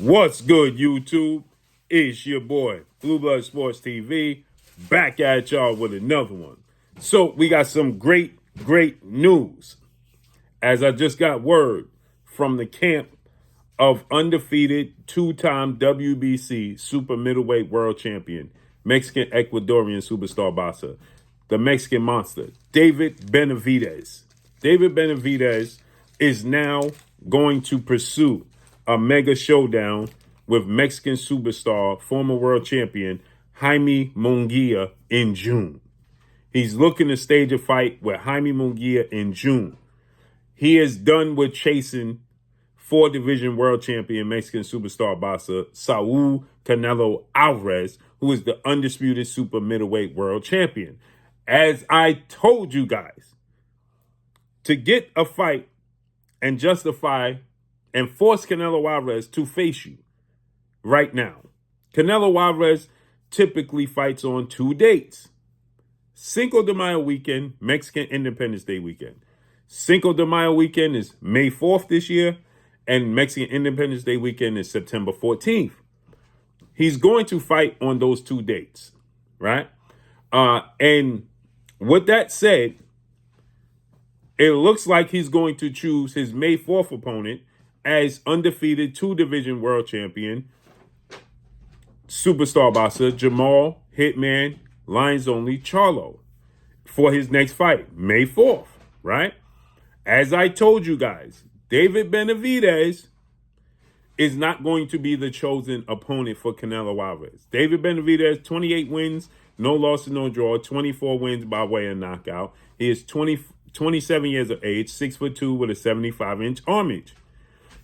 What's good, YouTube? It's your boy, Blue Blood Sports TV, back at y'all with another one. So we got some great news. As I just got word from the camp of undefeated two-time WBC super middleweight world champion, Mexican Ecuadorian superstar boxer, the Mexican monster, David Benavidez. David Benavidez is now going to pursue a mega showdown with Mexican superstar, former world champion, Jaime Munguia in June. He's looking to stage a fight with Jaime Munguia in June. He is done with chasing four-division world champion Mexican superstar boxer Saul Canelo Álvarez, who is the undisputed super middleweight world champion. As I told you guys, to get a fight and justify and force Canelo Álvarez to face you right now. Canelo Álvarez typically fights on two dates. Cinco de Mayo weekend, Mexican Independence Day weekend. Cinco de Mayo weekend is May 4th this year, and Mexican Independence Day weekend is September 14th. He's going to fight on those two dates, right? And with that said, it looks like he's going to choose his May 4th opponent as undefeated two-division world champion, superstar boxer Jamal Hitman Lions Only Charlo for his next fight, May 4th, right? As I told you guys, David Benavidez is not going to be the chosen opponent for Canelo Álvarez. David Benavidez, 28 wins, no loss and no draw, 24 wins by way of knockout. He is 27 years of age, 6'2" with a 75-inch arm reach.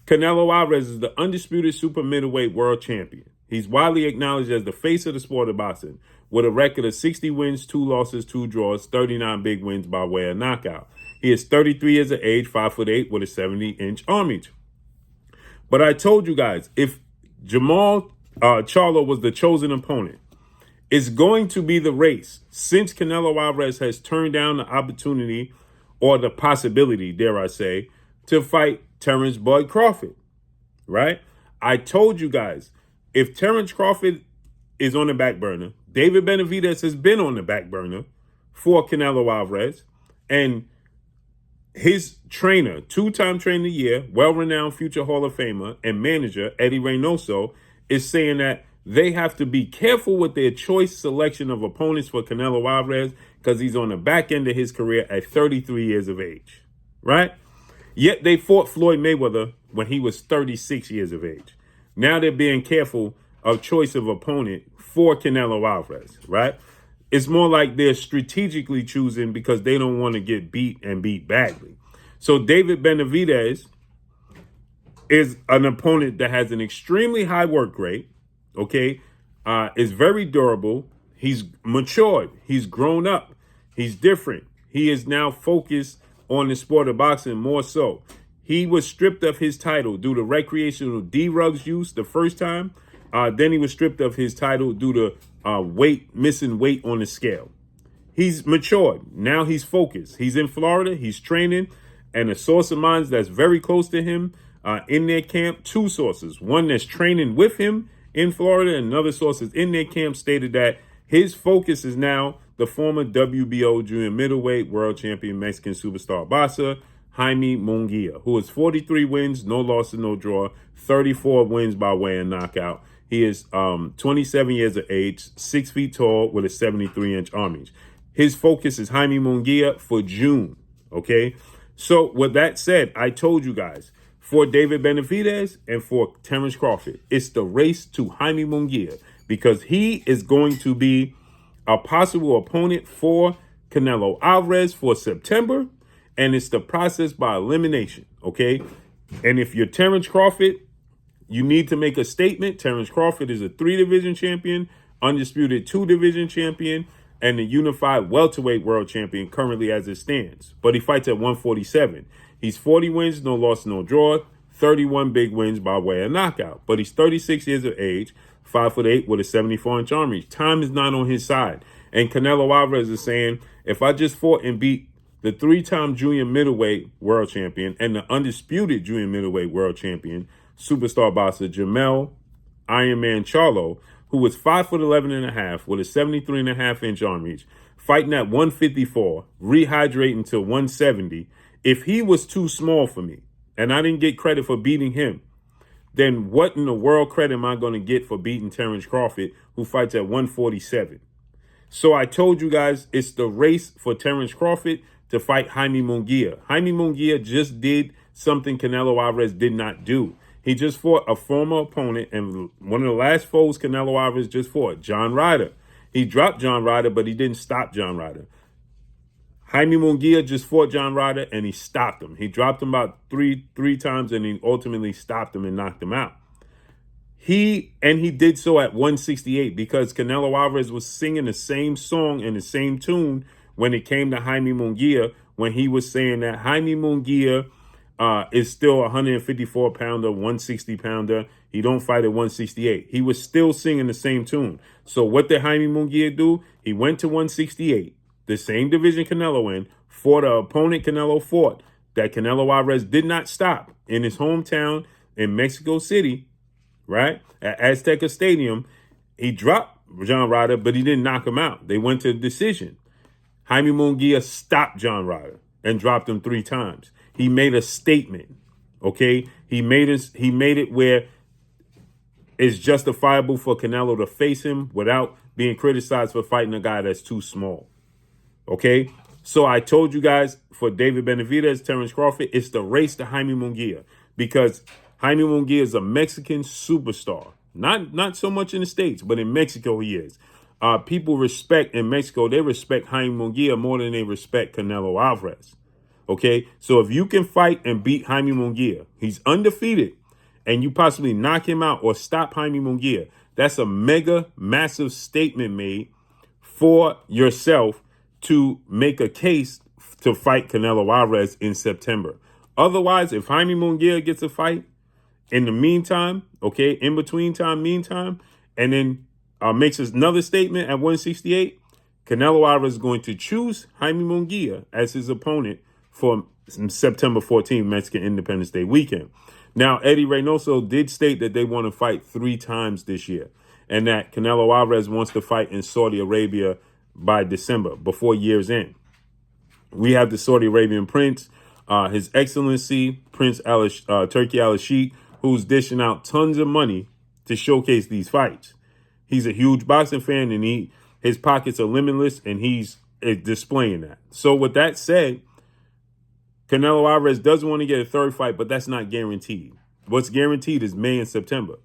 Canelo Álvarez is the undisputed super middleweight world champion. He's widely acknowledged as the face of the sport of boxing with a record of 60 wins, 2 losses, 2 draws, 39 big wins by way of knockout. He is 33 years of age, 5'8" with a 70-inch arm reach. But I told you guys, if Jamal Charlo was the chosen opponent, it's going to be the race since Canelo Álvarez has turned down the opportunity or the possibility, dare I say, to fight Terrence Bud Crawford, right? I told you guys, if Terrence Crawford is on the back burner, David Benavidez has been on the back burner for Canelo Álvarez, and his trainer, two-time trainer of the year, well-renowned future Hall of Famer and manager, Eddie Reynoso, is saying that they have to be careful with their choice selection of opponents for Canelo Álvarez because he's on the back end of his career at 33 years of age, right? Yet they fought Floyd Mayweather when he was 36 years of age. Now they're being careful of choice of opponent for Canelo Álvarez, right? It's more like they're strategically choosing because they don't want to get beat and beat badly. So David Benavidez is an opponent that has an extremely high work rate, okay? Is very durable. He's matured. He's grown up. He's different. He is now focused on the sport of boxing more so. He was stripped of his title due to recreational D-drugs use the first time. Then he was stripped of his title due to missing weight on the scale. He's matured. Now he's focused. He's in Florida. He's training. And a source of mine that's very close to him in their camp, two sources. One that's training with him in Florida and another source is in their camp stated that his focus is now the former WBO junior middleweight world champion Mexican superstar boxer, Jaime Munguia, who has 43 wins, no losses, no draw, 34 wins by way of knockout. He is 27 years of age, 6 feet tall with a 73-inch arm reach. His focus is Jaime Munguia for June, okay? So with that said, I told you guys, for David Benavidez and for Terrence Crawford, it's the race to Jaime Munguia because he is going to be a possible opponent for Canelo Álvarez for September, and it's the process by elimination, okay? And if you're Terrence Crawford, you need to make a statement. Terrence Crawford is a 3-division champion, undisputed 2-division champion, and the unified welterweight world champion currently as it stands. But he fights at 147. He's 40 wins, no loss, no draw, 31 big wins by way of knockout. But he's 36 years of age, 5'8" with a 74-inch arm reach. Time is not on his side. And Canelo Álvarez is saying, if I just fought and beat the 3-time junior middleweight world champion and the undisputed junior middleweight world champion, superstar boxer Jamel Iron Man Charlo, who was 5'11.5" with a 73.5-inch arm reach, fighting at 154, rehydrating to 170. If he was too small for me, and I didn't get credit for beating him, then what in the world credit am I going to get for beating Terrence Crawford, who fights at 147? So I told you guys it's the race for Terrence Crawford to fight Jaime Munguia. Jaime Munguia just did something Canelo Álvarez did not do. He just fought a former opponent, and one of the last foes Canelo Álvarez just fought, John Ryder. He dropped John Ryder, but he didn't stop John Ryder. Jaime Munguia just fought John Ryder, and he stopped him. He dropped him about three times, and he ultimately stopped him and knocked him out. He did so at 168 because Canelo Álvarez was singing the same song and the same tune when it came to Jaime Munguia, when he was saying that Jaime Munguia is still a 154-pounder, 160-pounder. He don't fight at 168. He was still singing the same tune. So what did Jaime Munguia do? He went to 168, the same division Canelo in, fought an opponent Canelo fought that Canelo Álvarez did not stop in his hometown in Mexico City, right? At Azteca Stadium. He dropped John Ryder, but he didn't knock him out. They went to the decision. Jaime Munguia stopped John Ryder and dropped him 3 times. He made a statement, okay? He made it where it's justifiable for Canelo to face him without being criticized for fighting a guy that's too small, okay? So I told you guys, for David Benavidez, Terrence Crawford, it's the race to Jaime Munguia, because Jaime Munguia is a Mexican superstar. Not so much in the States, but in Mexico he is. People respect, in Mexico, they respect Jaime Munguia more than they respect Canelo Álvarez. Okay, so if you can fight and beat Jaime Munguia, he's undefeated, and you possibly knock him out or stop Jaime Munguia, that's a mega, massive statement made for yourself to make a case to fight Canelo Álvarez in September. Otherwise, if Jaime Munguia gets a fight in the meantime, okay, in between time, meantime, and then makes another statement at 168, Canelo Álvarez is going to choose Jaime Munguia as his opponent for September 14th, Mexican Independence Day weekend. Now, Eddie Reynoso did state that they want to fight 3 times this year, and that Canelo Álvarez wants to fight in Saudi Arabia by December, before year's end. We have the Saudi Arabian Prince, His Excellency Prince Turki Al-Sheikh, who's dishing out tons of money to showcase these fights. He's a huge boxing fan, and his pockets are limitless, and he's displaying that. So with that said, Canelo Álvarez does want to get a 3rd fight, but that's not guaranteed. What's guaranteed is May and September.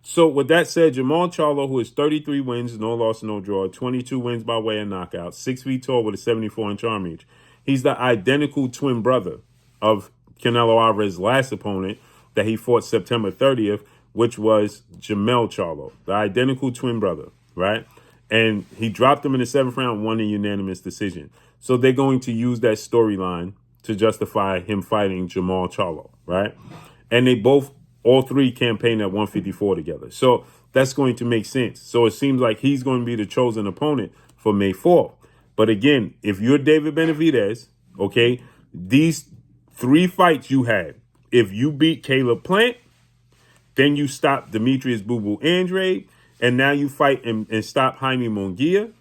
So with that said, Jamal Charlo, who has 33 wins, no loss, no draw, 22 wins by way of knockout, 6 feet tall with a 74-inch arm reach. He's the identical twin brother of Canelo Álvarez's last opponent that he fought September 30th, which was Jamel Charlo, the identical twin brother, right? And he dropped him in the 7th round, won a unanimous decision. So they're going to use that storyline to justify him fighting Jamal Charlo, right? And they all 3 campaigned at 154 together. So that's going to make sense. So it seems like he's going to be the chosen opponent for May 4th. But again, if you're David Benavidez, okay, these 3 fights you had, if you beat Caleb Plant, then you stop Demetrius Boo Boo Andrade, and now you fight and stop Jaime Munguia.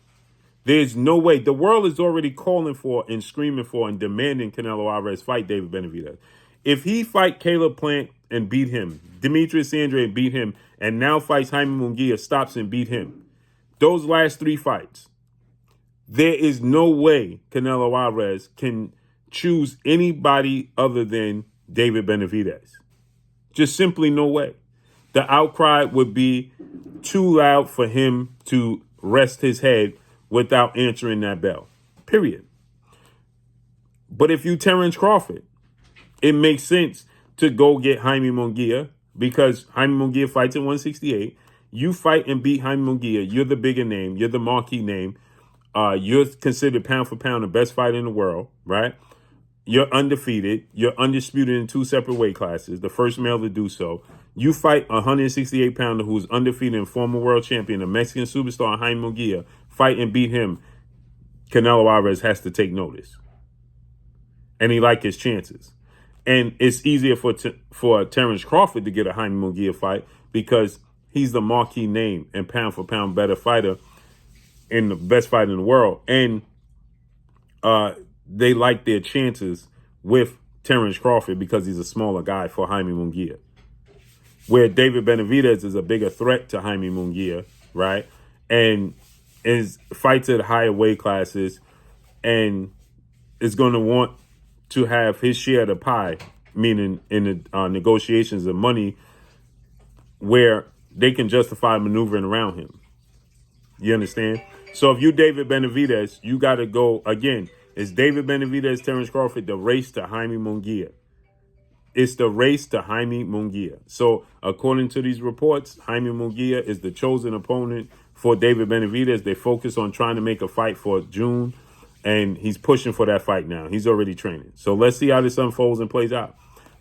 There's no way. The world is already calling for and screaming for and demanding Canelo Álvarez fight David Benavidez. If he fight Caleb Plant and beat him, Demetrius Andrade beat him, and now fights Jaime Munguia, stops and beat him, those last 3 fights, there is no way Canelo Álvarez can choose anybody other than David Benavidez. Just simply no way. The outcry would be too loud for him to rest his head without answering that bell, period. But if you Terrence Crawford, it makes sense to go get Jaime Munguia, because Jaime Munguia fights at 168. You fight and beat Jaime Munguia. You're the bigger name. You're the marquee name. You're considered pound for pound the best fighter in the world, right? You're undefeated. You're undisputed in 2 separate weight classes, the first male to do so. You fight a 168-pounder who's undefeated and former world champion, a Mexican superstar, Jaime Munguia, fight and beat him. Canelo Álvarez has to take notice. And he likes his chances. And it's easier for Terrence Crawford to get a Jaime Munguia fight because he's the marquee name and pound for pound better fighter and the best fighter in the world. And they like their chances with Terrence Crawford because he's a smaller guy for Jaime Munguia. Where David Benavidez is a bigger threat to Jaime Munguia, right? And fights at higher weight classes and is going to want to have his share of the pie, meaning in the negotiations of money where they can justify maneuvering around him. You understand? So if you David Benavidez, you got to go, again, it's David Benavidez, Terrence Crawford, the race to Jaime Munguia. It's the race to Jaime Munguia. So according to these reports, Jaime Munguia is the chosen opponent for David Benavidez. They focus on trying to make a fight for June, and he's pushing for that fight now. He's already training. So let's see how this unfolds and plays out.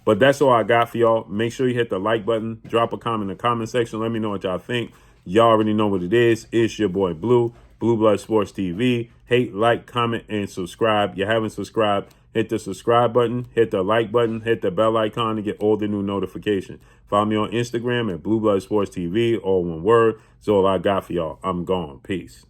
But that's all I got for y'all. Make sure you hit the like button. Drop a comment in the comment section. Let me know what y'all think. Y'all already know what it is. It's your boy Blue, Blue Blood Sports TV. Hate, like, comment, and subscribe. You haven't subscribed, hit the subscribe button, hit the like button, hit the bell icon to get all the new notifications. Follow me on Instagram at Blue Blood Sports TV, all one word. That's all I got for y'all. I'm gone. Peace.